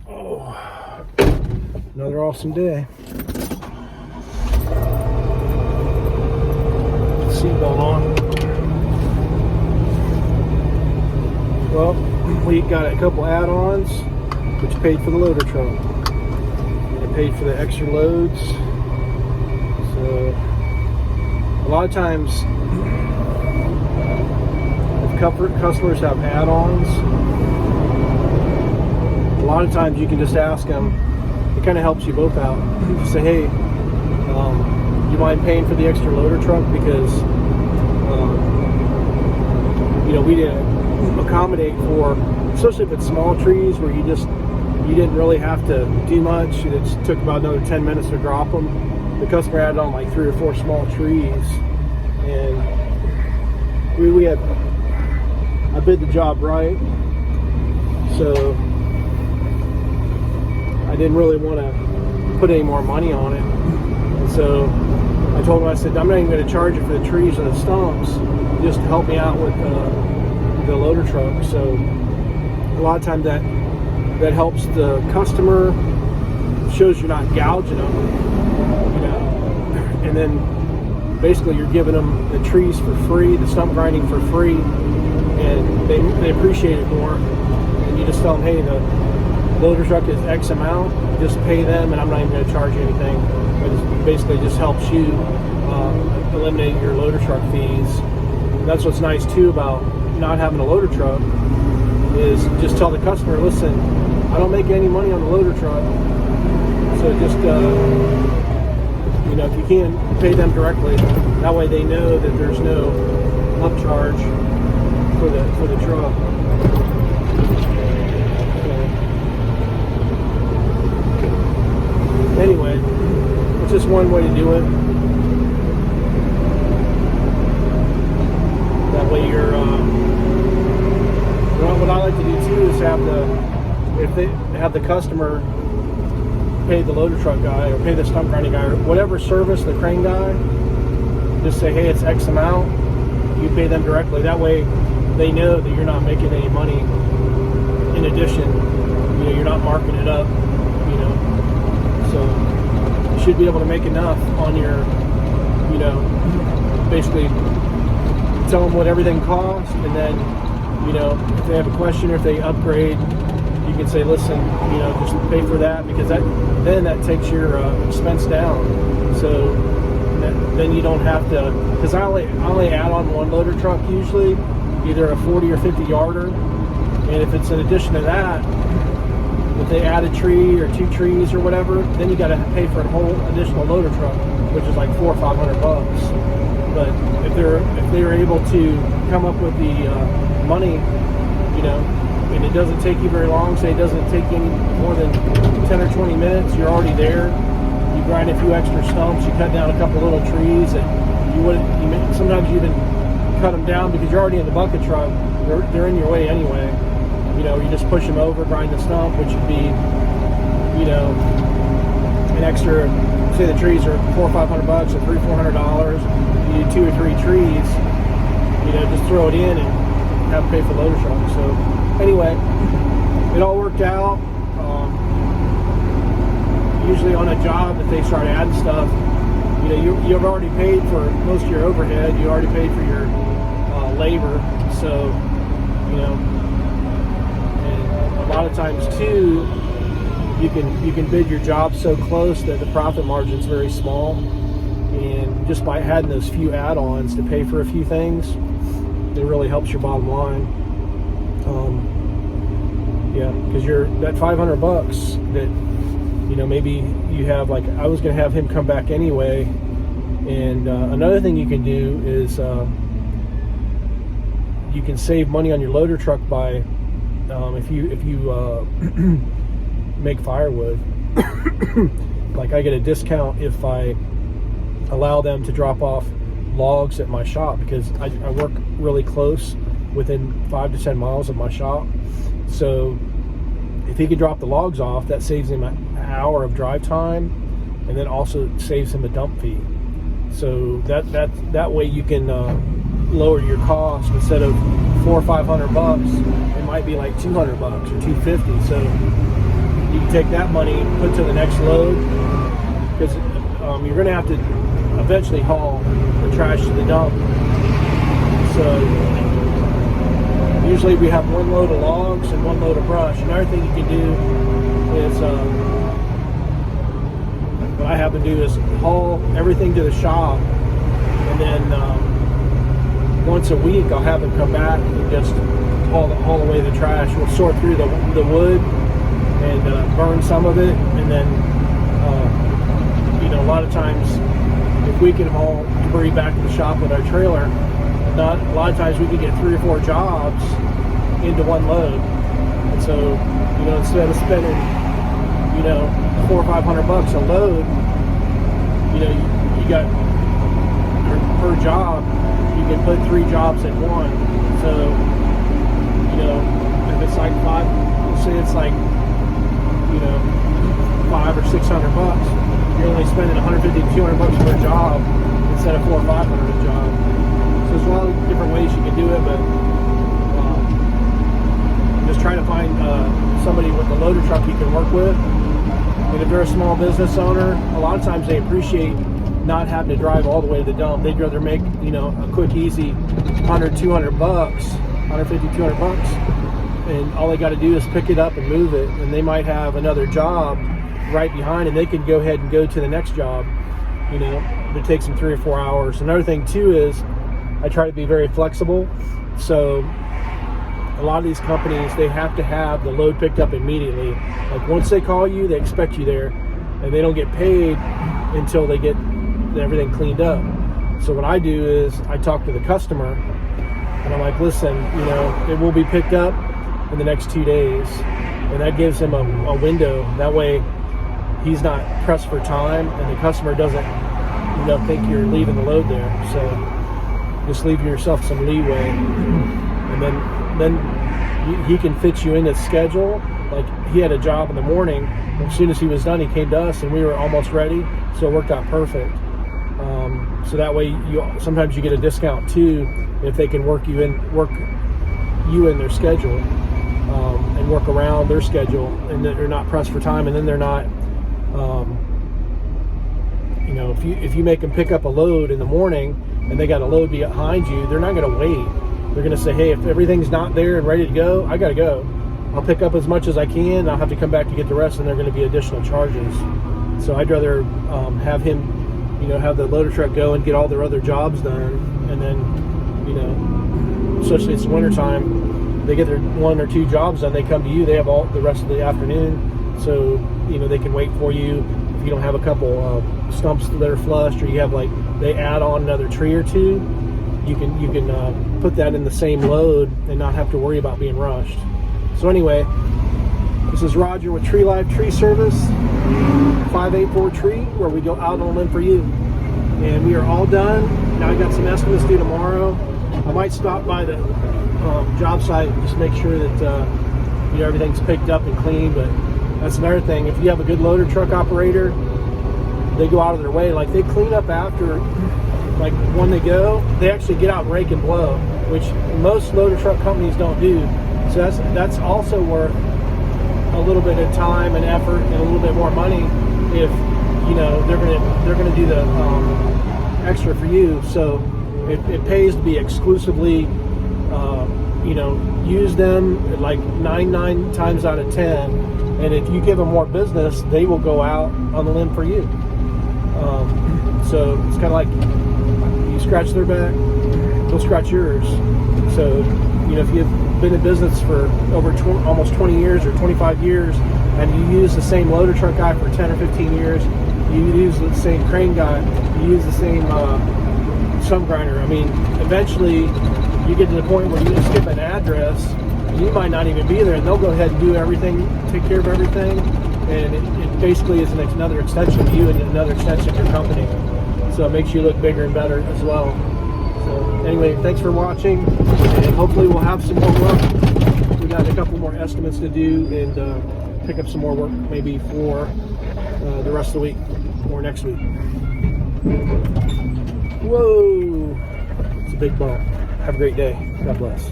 Oh, another awesome day. Seatbelt on. Well, we got a couple add-ons, which paid for the loader truck. And it paid for the extra loads. So, a lot of times, if customers have add-ons, a lot of times you can just ask them. It kind of helps you both out. Just say, hey, you mind paying for the extra loader truck because we didn't accommodate for, especially if it's small trees where you didn't really have to do much. It just took about another 10 minutes to drop them. The customer added on like 3 or 4 small trees, and I bid the job right, so I didn't really want to put any more money on it. And so I told him, I said, I'm not even going to charge you for the trees and the stumps, just to help me out with the loader truck. So a lot of times that helps the customer, shows you're not gouging them, and then basically you're giving them the trees for free, the stump grinding for free, and they appreciate it more. And you just tell them, hey, the loader truck is X amount, just pay them, and I'm not even going to charge you anything. It basically just helps you eliminate your loader truck fees. And that's what's nice too about not having a loader truck, is just tell the customer, listen, I don't make any money on the loader truck, so just if you can, pay them directly. That way they know that there's no upcharge for the truck. Anyway, it's just one way to do it. That way you're, what I like to do too is have the customer pay the loader truck guy or pay the stump grinding guy or whatever service, the crane guy, just say, hey, it's X amount, you pay them directly. That way they know that you're not making any money in addition. You're not marking it up, so you should be able to make enough on your, basically tell them what everything costs, and then, if they have a question or if they upgrade, you can say, listen, just pay for that, because then that takes your expense down. So then you don't have to, because I only add on one loader truck usually, either a 40 or 50 yarder, and if it's in addition to that, if they add a tree or 2 trees or whatever, then you got to pay for a whole additional loader truck, which is like $400 or $500. But if they're able to come up with the money, and it doesn't take you very long, say it doesn't take you any more than 10 or 20 minutes, you're already there. You grind a few extra stumps, you cut down a couple little trees that sometimes you even cut them down because you're already in the bucket truck. They're in your way anyway. You just push them over, grind the stump, which would be, an extra, say the trees are $400 or $500 or $300-$400. You do 2 or 3 trees, just throw it in and have to pay for the loader truck. So anyway, it all worked out. Usually on a job, if they start adding stuff, you've already paid for most of your overhead. You already paid for your labor. So, and a lot of times too, you can bid your job so close that the profit margin is very small. And just by adding those few add-ons to pay for a few things, it really helps your bottom line. Because you're that $500 that maybe you have, like I was going to have him come back anyway. And another thing you can do is you can save money on your loader truck by if you make firewood. Like I get a discount if I allow them to drop off logs at my shop, because I work really close, within 5 to 10 miles of my shop. So if he could drop the logs off, that saves him an hour of drive time, and then also saves him a dump fee. So that way you can lower your cost. Instead of $400 or $500, it might be like $200 or $250. So you can take that money and put to the next load, because you're going to have to eventually haul the trash to the dump. So usually we have one load of logs and one load of brush. Another thing you can do is, what I have to do is haul everything to the shop, and then once a week I'll have them come back and just haul away the trash. We'll sort through the wood and burn some of it, and then a lot of times if we can haul debris back to the shop with our trailer, a lot of times we can get 3 or 4 jobs into one load. And so instead of spending $400 or $500 a load, you got per job, you can put 3 jobs in one. So if it's like say it's like $500 or $600, you're only spending $150 to $200 per job instead of $400 or $500 a job. So there's a lot of different ways you can do it, but just try to find somebody with a loader truck you can work with. And if they're a small business owner, a lot of times they appreciate not having to drive all the way to the dump. They'd rather make a quick, easy $100, $200, $150, $200, and all they got to do is pick it up and move it, and they might have another job right behind, and they can go ahead and go to the next job. It takes them 3 or 4 hours. Another thing too is I try to be very flexible. So a lot of these companies, they have to have the load picked up immediately. Like once they call you, they expect you there, and they don't get paid until they get everything cleaned up. So what I do is I talk to the customer, and I'm like, listen, it will be picked up in the next 2 days, and that gives him a window. That way he's not pressed for time, and the customer doesn't think you're leaving the load there. So just leave yourself some leeway, and then he can fit you in his schedule. Like he had a job in the morning, as soon as he was done, he came to us, and we were almost ready, so it worked out perfect. So that way sometimes you get a discount too if they can work you in their schedule, and work around their schedule, and they're not pressed for time, and then they're not if you make them pick up a load in the morning and they got a load behind you, they're not going to wait. They're going to say, hey, if everything's not there and ready to go, I got to go. I'll pick up as much as I can, and I'll have to come back to get the rest, and they're going to be additional charges. So I'd rather have him have the loader truck go and get all their other jobs done, and then especially it's wintertime, they get their 1 or 2 jobs done, they come to you, they have all the rest of the afternoon, so they can wait for you. If you don't have a couple stumps that are flushed, or you have they add on another tree or two, you can put that in the same load and not have to worry about being rushed. So anyway, this is Roger with Tree Life Tree Service, 584 Tree, where we go out on a limb for you. And we are all done. Now I got some estimates due tomorrow. I might stop by the job site and just make sure that everything's picked up and clean. But that's another thing. If you have a good loader truck operator, they go out of their way. Like they clean up after, when they go, they actually get out and rake and blow, which most loader truck companies don't do. So that's also worth a little bit of time and effort and a little bit more money if they're gonna do the extra for you. So it pays to be exclusively use them 9 times out of 10, and if you give them more business, they will go out on the limb for you. So it's kind of like you scratch their back, they'll scratch yours. So if you've been in business for over almost 20 years or 25 years, and you use the same loader truck guy for 10 or 15 years, you use the same crane guy, you use the same stump grinder. I mean, eventually you get to the point where you just skip an address, and you might not even be there, and they'll go ahead and do everything, take care of everything, and it basically is another extension of you and another extension of your company. So it makes you look bigger and better as well. So anyway, thanks for watching, and hopefully we'll have some more work. We got a couple more estimates to do, and pick up some more work maybe for the rest of the week or next week. Whoa, it's a big bump. Have a great day. God bless.